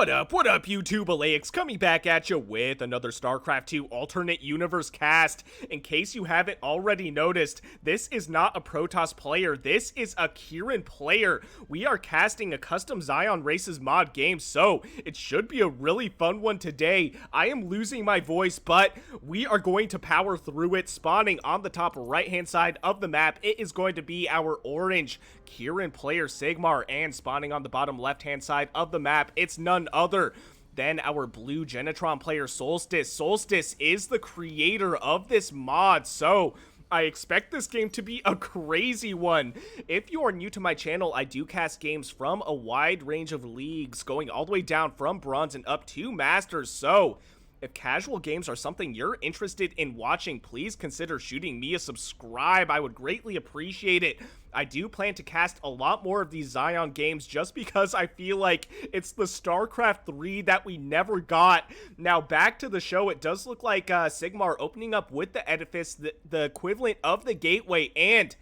What up, YouTube Elleix? Coming back at you with another Starcraft 2 alternate universe cast. In case you haven't already noticed, this is not a Protoss player, this is a Kieran player. We are casting a custom Scion Races mod game, so it should be a really fun one today. I am losing my voice, but we are going to power through it. Spawning on the top right hand side of the map, it is going to be our orange Kieran player Sigmar, and spawning on the bottom left hand side of the map, it's none other than our blue Gentron player Solstice. Solstice is the creator of this mod, so I expect this game to be a crazy one. If you are new to my channel, I do cast games from a wide range of leagues, going all the way down from bronze and up to masters, so if casual games are something you're interested in watching, please consider shooting me a subscribe. I would greatly appreciate it. I do plan to cast a lot more of these Scion games just because I feel like it's the StarCraft 3 that we never got. Now, back to the show, it does look like Sigmar opening up with the edifice, the equivalent of the gateway, and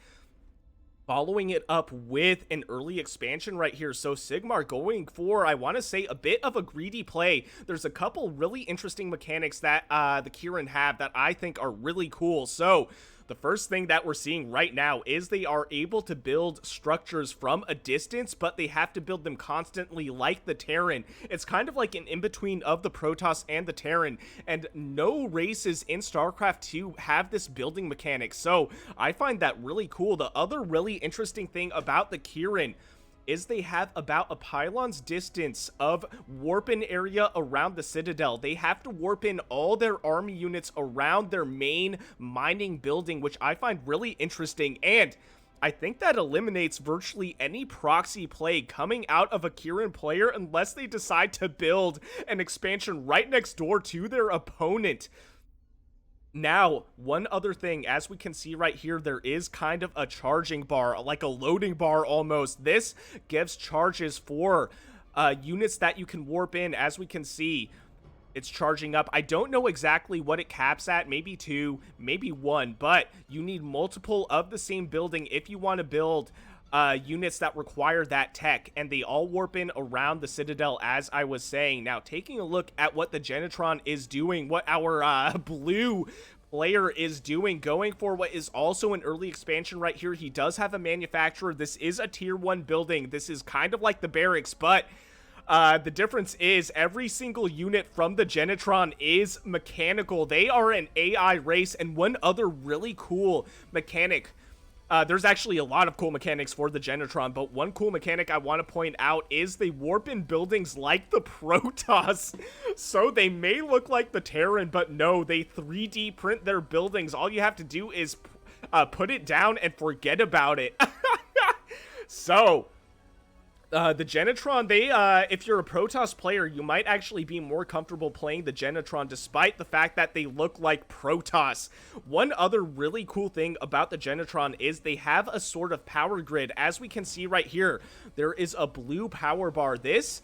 following it up with an early expansion right here. So Sigmar going for, I want to say, a bit of a greedy play. There's a couple really interesting mechanics that the Kieran have that I think are really cool. So the first thing that we're seeing right now is they are able to build structures from a distance, but they have to build them constantly like the Terran. It's kind of like an in-between of the Protoss and the Terran, and no races in StarCraft 2 have this building mechanic, so I find that really cool. The other really interesting thing about the Kieran is they have about a pylon's distance of warp-in area around the Citadel. They have to warp in all their army units around their main mining building, which I find really interesting, and I think that eliminates virtually any proxy play coming out of a Kieran player unless they decide to build an expansion right next door to their opponent. Now, one other thing, as we can see right here, there is kind of a charging bar, like a loading bar almost. This gives charges for units that you can warp in. As we can see, it's charging up. I don't know exactly what it caps at, maybe 2, maybe 1, but you need multiple of the same building if you want to build units that require that tech, and they all warp in around the Citadel, as I was saying. Now, taking a look at what the Gentron is doing, what our blue player is doing, going for what is also an early expansion right here. He does have a manufacturer. This is a tier 1 building. This is kind of like the barracks, but the difference is every single unit from the Gentron is mechanical. They are an AI race, and one other really cool mechanic, there's actually a lot of cool mechanics for the Gentron, but one cool mechanic I want to point out is they warp in buildings like the Protoss. So they may look like the Terran, but no, they 3D print their buildings. All you have to do is put it down and forget about it. So the Gentron, if you're a Protoss player, you might actually be more comfortable playing the Gentron despite the fact that they look like Protoss. One other really cool thing about the Gentron is they have a sort of power grid. As we can see right here, there is a blue power bar. This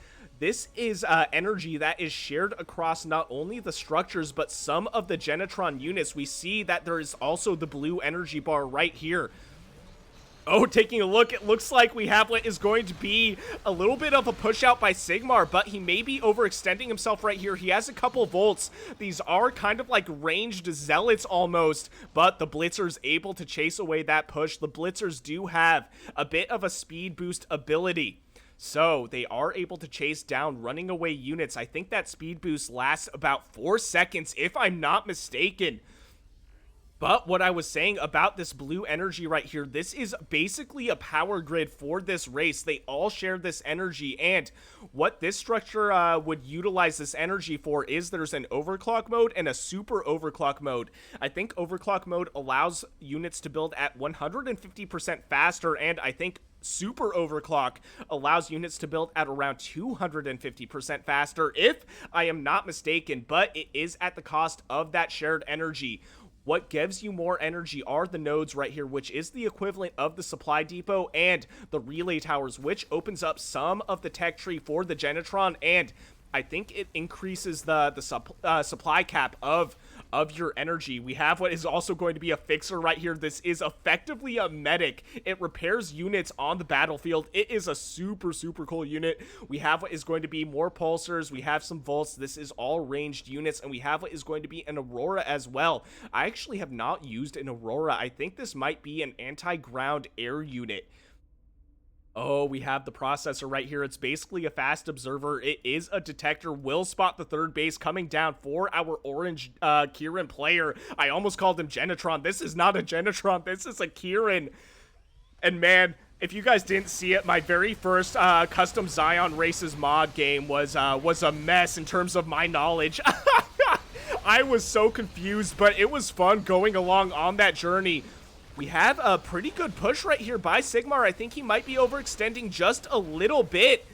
is energy that is shared across not only the structures, but some of the Gentron units. We see that there is also the blue energy bar right here. Oh, taking a look, it looks like we have what is going to be a little bit of a push out by Sigmar, but he may be overextending himself right here. He has a couple volts. These are kind of like ranged zealots almost, but the Blitzers able to chase away that push. The Blitzers do have a bit of a speed boost ability, so they are able to chase down running away units. I think that speed boost lasts about 4 seconds, if I'm not mistaken. But what I was saying about this blue energy right here, this is basically a power grid for this race. They all share this energy, and what this structure would utilize this energy for is there's an overclock mode and a super overclock mode. I think overclock mode allows units to build at 150% faster, and I think super overclock allows units to build at around 250% faster, if I am not mistaken, but it is at the cost of that shared energy. What gives you more energy are the nodes right here, which is the equivalent of the supply depot, and the relay towers, which opens up some of the tech tree for the Gentron, and I think it increases the supply cap of of your energy. We have what is also going to be a fixer right here. This is effectively a medic. It repairs units on the battlefield. It is a super cool unit. We have what is going to be more pulsars. We have some volts. This is all ranged units, and we have what is going to be an aurora as well. I actually have not used an aurora. I think this might be an anti-ground air unit. Oh, we have the processor right here. It's basically a fast observer. It is a detector. Will spot the third base coming down for our orange Kieran player. I almost called him Gentron. This is not a Gentron. This is a Kieran. And man, if you guys didn't see it, my very first custom Scion Races mod game was a mess in terms of my knowledge. I was so confused, but it was fun going along on that journey. We have a pretty good push right here by Sigmar. I think he might be overextending just a little bit.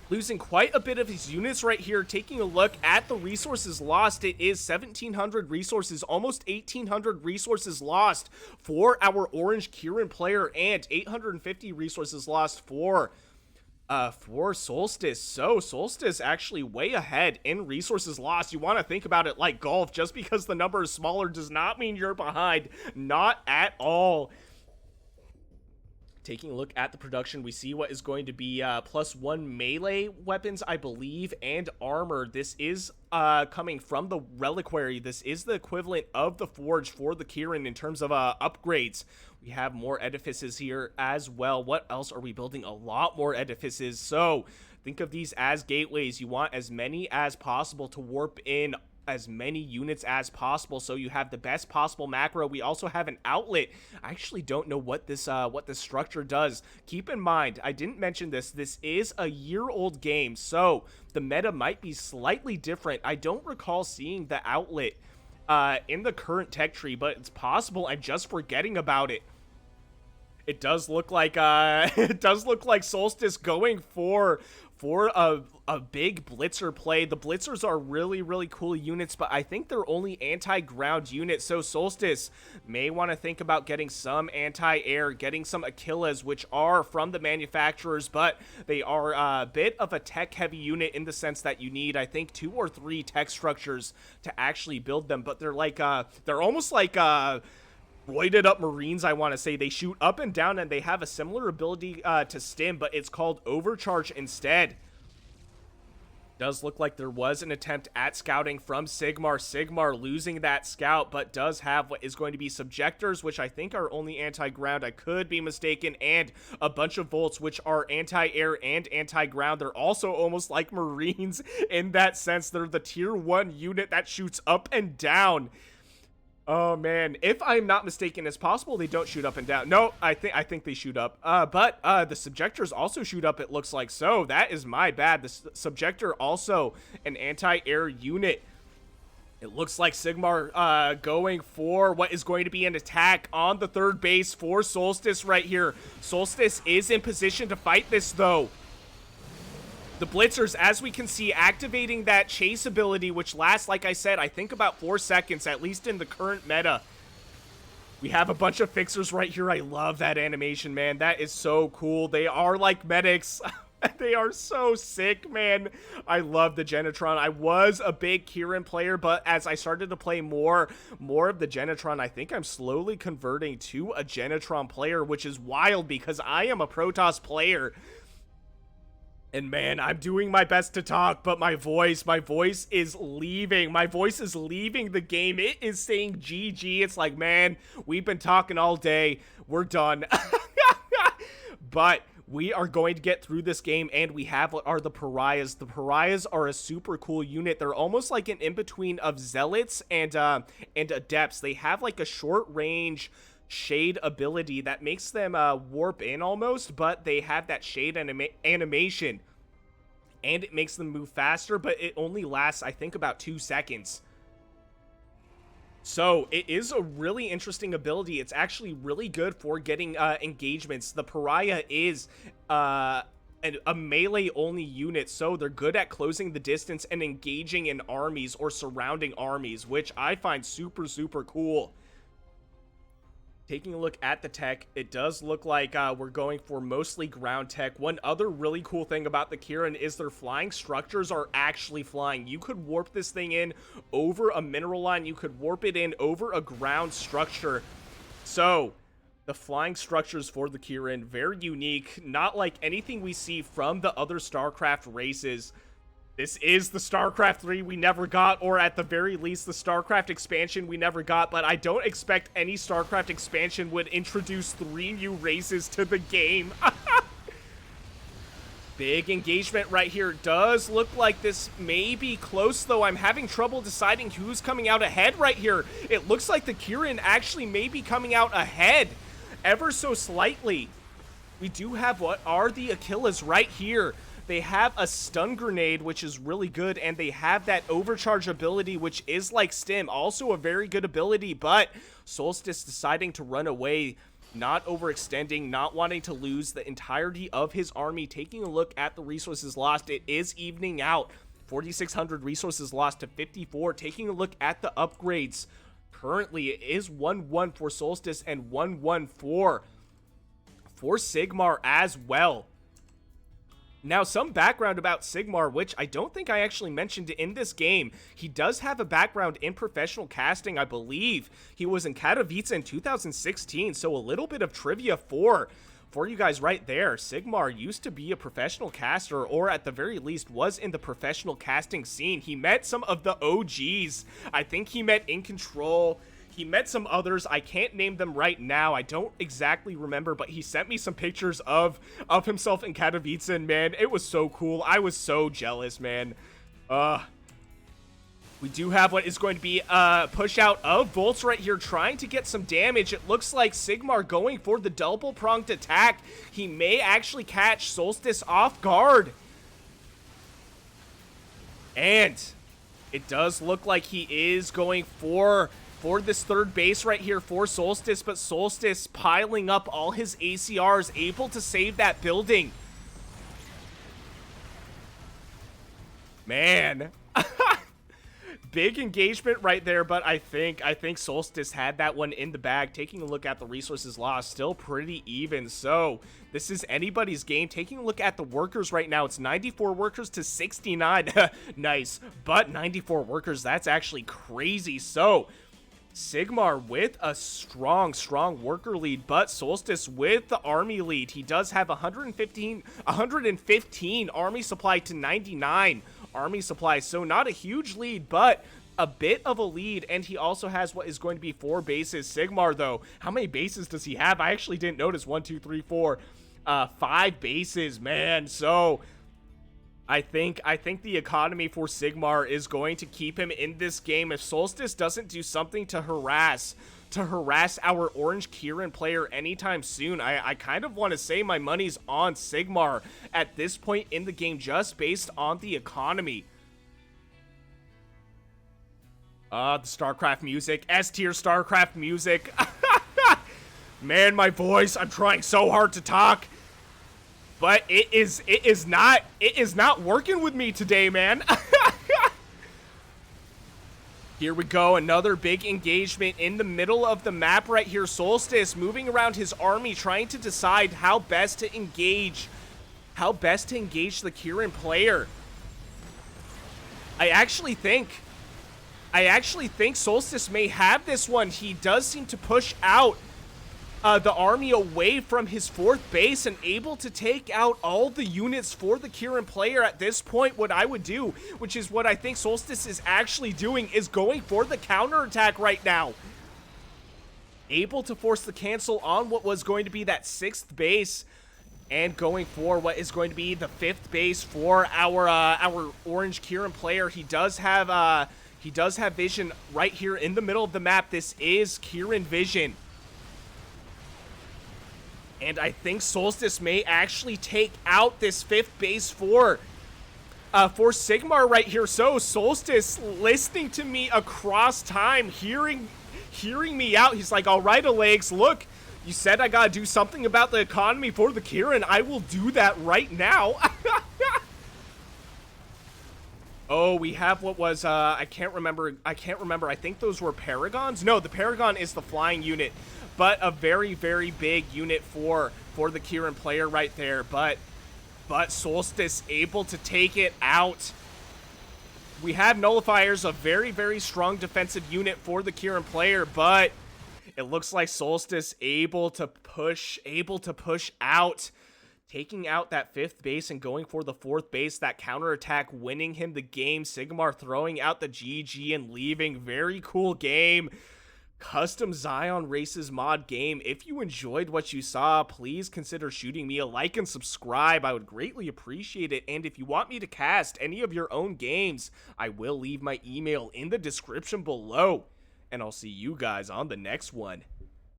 Losing quite a bit of his units right here. Taking a look at the resources lost, it is 1,700 resources, almost 1,800 resources lost for our orange Kieran player, and 850 resources lost for Solstice. So Solstice actually way ahead in resources lost. You want to think about it like golf. Just because the number is smaller does not mean you're behind. Not at all. Taking a look at the production, we see what is going to be +1 melee weapons, I believe, and armor. This is coming from the reliquary. This is the equivalent of the forge for the Kieran in terms of upgrades. We have more edifices here as well. What else are we building? A lot more edifices. So think of these as gateways. You want as many as possible to warp in as many units as possible, so you have the best possible macro. We also have an outlet. I actually don't know what this structure does. Keep in mind, I didn't mention this. This is a year-old game, so the meta might be slightly different. I don't recall seeing the outlet in the current tech tree, but it's possible I'm just forgetting about it. It does look like Solstice going for a big blitzer play. The blitzers are really cool units, but I think they're only anti-ground units, so Solstice may want to think about getting some anti-air, getting some Achilles, which are from the manufacturers, but they are a bit of a tech-heavy unit in the sense that you need, I think, 2 or 3 tech structures to actually build them, but they're like, they're almost like, roided up Marines, I want to say. They shoot up and down, and they have a similar ability to stim, but it's called overcharge instead. Does look like there was an attempt at scouting from Sigmar. Sigmar losing that scout, but does have what is going to be subjectors, which I think are only anti-ground. I could be mistaken, and a bunch of volts, which are anti-air and anti-ground. They're also almost like Marines in that sense. They're the tier 1 unit that shoots up and down. Oh man, if I'm not mistaken, it's possible they don't shoot up and down. No, I think they shoot up. But the subjectors also shoot up, it looks like. So that is my bad. The subjector also an anti-air unit. It looks like Sigmar going for what is going to be an attack on the third base for Solstice right here. Solstice is in position to fight this though. The Blitzers, as we can see, activating that chase ability, which lasts, like I said, I think about 4 seconds, at least in the current meta. We have a bunch of fixers right here. I love that animation, man. That is so cool. They are like medics. They are so sick, man. I love the Gentron. I was a big Kieran player, but as I started to play more of the Gentron, I think I'm slowly converting to a Gentron player, which is wild because I am a Protoss player. And man, I'm doing my best to talk, but my voice is leaving. My voice is leaving the game. It is saying GG. It's like, man, we've been talking all day. We're done. But we are going to get through this game, and we have what are the Pariahs. The Pariahs are a super cool unit. They're almost like an in-between of Zealots and Adepts. They have like a short range shade ability that makes them warp in almost, but they have that shade animation, and it makes them move faster, but it only lasts, I think, about 2 seconds. So it is a really interesting ability. It's actually really good for getting engagements. The Pariah is a melee only unit, so they're good at closing the distance and engaging in armies or surrounding armies, which I find super cool. Taking a look at the tech, it does look like we're going for mostly ground tech. One other really cool thing about the Kirin is their flying structures are actually flying. You could warp this thing in over a mineral line. You could warp it in over a ground structure. So, the flying structures for the Kirin, very unique. Not like anything we see from the other StarCraft races. This is the StarCraft 3 we never got, or at the very least, the StarCraft expansion we never got, but I don't expect any StarCraft expansion would introduce 3 new races to the game. Big engagement right here. Does look like this may be close, though. I'm having trouble deciding who's coming out ahead right here. It looks like the Kirin actually may be coming out ahead, ever so slightly. We do have what are the Achilles right here. They have a stun grenade, which is really good, and they have that overcharge ability, which is like Stim, also a very good ability, but Solstice deciding to run away, not overextending, not wanting to lose the entirety of his army. Taking a look at the resources lost, it is evening out. 4,600 resources lost to 54. Taking a look at the upgrades, currently it is 1-1 for Solstice and 1-1 for Sigmar as well. Now, some background about Sigmar, which I don't think I actually mentioned in this game. He does have a background in professional casting, I believe. He was in Katowice in 2016, so a little bit of trivia for you guys right there. Sigmar used to be a professional caster, or at the very least was in the professional casting scene. He met some of the OGs. I think he met In Control. He met some others. I can't name them right now. I don't exactly remember, but he sent me some pictures of himself in Katowice, and man, it was so cool. I was so jealous, man. We do have what is going to be a push out of Volts right here, trying to get some damage. It looks like Sigmar going for the double-pronged attack. He may actually catch Solstice off guard. And it does look like he is going for this third base right here for Solstice, but Solstice piling up all his ACRs, able to save that building. Man. Big engagement right there, but I think Solstice had that one in the bag. Taking a look at the resources lost, still pretty even. So this is anybody's game. Taking a look at the workers right now, it's 94 workers to 69. Nice, but 94 workers, that's actually crazy. So Sigmar with a strong worker lead, but Solstice with the army lead. He does have 115 army supply to 99 army supply, so not a huge lead, but a bit of a lead, and he also has what is going to be 4 bases. Sigmar, though, how many bases does he have? I actually didn't notice. 1, 2, 3, 4, 5 bases, man. So I think the economy for Sigmar is going to keep him in this game. If Solstice doesn't do something to harass our orange Kirin player anytime soon, I kind of want to say my money's on Sigmar at this point in the game, just based on the economy. The StarCraft music, S-tier StarCraft music. Man, my voice, I'm trying so hard to talk. But it is not working with me today, man. Here we go, another big engagement in the middle of the map right here. Solstice moving around his army, trying to decide how best to engage the Kirin player. I actually think Solstice may have this one. He does seem to push out the army away from his 4th base and able to take out all the units for the Kirin player. At this point, what I would do, which is what I think Solstice is actually doing, is going for the counterattack right now. Able to force the cancel on what was going to be that 6th base, and going for what is going to be the 5th base for our orange Kirin player. He does have vision right here in the middle of the map. This is Kirin vision. And I think Solstice may actually take out this 5th base for Sigmar right here. So Solstice listening to me across time, hearing me out. He's like, all right, Alex, look, you said I gotta do something about the economy for the Kirin. I will do that right now. Oh, we have what was, I can't remember. I think those were Paragons. No, the Paragon is the flying unit. but a very, very big unit for the Kieran player right there. But Solstice able to take it out. We have nullifiers, a very, very strong defensive unit for the Kieran player, but it looks like Solstice able to push out, taking out that 5th base and going for the 4th base, that counterattack, winning him the game. Sigmar throwing out the GG and leaving. Very cool game. Custom Scion Races mod game. If you enjoyed what you saw, please consider shooting me a like and subscribe. I would greatly appreciate it. And if you want me to cast any of your own games, I will leave my email in the description below. And I'll see you guys on the next one.